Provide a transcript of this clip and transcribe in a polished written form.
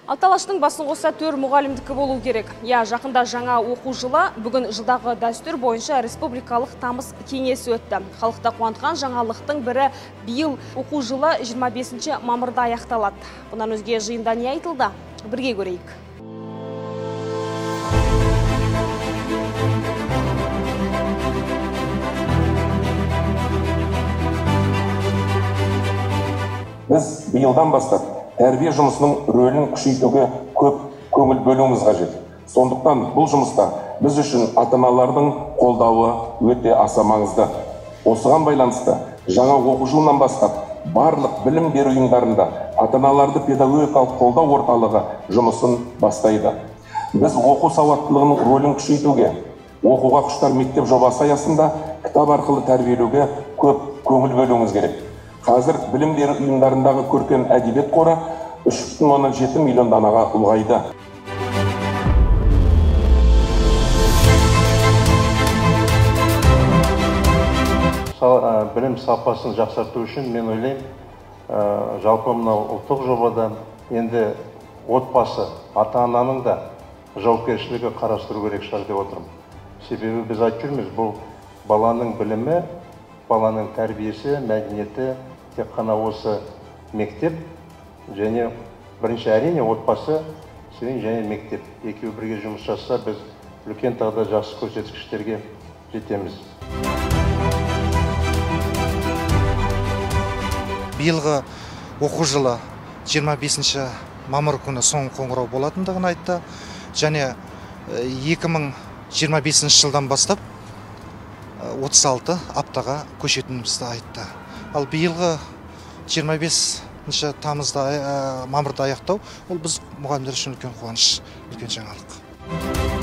Аталаштың басын қоса төр мұғалімдікі болу керек. Жақында жаңа оқу жылы, бүгін жылдағы дәстүр бойынша республикалық тамыз кеңесі өтті. Халықта қуантқан жаңалықтың бірі биыл оқу жылы 25 мамырда аяқталады. Бұнан өзге жиында не айтылды? Бірге көрейік. Біз биылдан бастап тәрбие жұмысының рөлін күшейтуге көп көңіл бөлуіміз қажет. Сондықтан бұл жұмыста біз үшін ата-аналардың қолдауы өте аса маңызды. Осыған байланысты жаңа оқу жылынан бастап барлық білім беру ұйымдарында ата-аналарды педагогикалық қолдау орталығы жұмысын бастайды. Біз оқу сауаттылығының рөлін күшейтуге, оқуға құштар мектеп жобасы аясында кітап арқылы тәрбиелеуге көп көңіл бөлуіміз керек. Қазір білім беру ұйымдарындағы көркем әдебиет қоры 3,7 миллион данаға ұлғайды. Білім сапасын жақсарту үшін мен ойлаймын, жалпы мынау ұлттық жобада енді отбасы, ата-ананың да жауапкершілігі қарастыру керек шығар деп отырмын. Себебі біз айтып жүрміз, бұл баланың білімі, баланың тәрбиесі, мәдениеті тек қана осы мектеп және бірінші әрине отбасы, және мектеп. Екеуі бірге жұмыс жасаса, біз үлкен тағда жақсы көрсеткіштерге жетеміз. Биылғы оқу жылы 25 мамыр күні соңғы қоңырау болатындығын айтты. Және 2025 жылдан бастап 36 аптаға көшетінімізді айтты. Ал биылғы 25 мамырда аяқтау, ол біз мұғалімдер үшін үлкен қуаныш, үлкен жаңалық.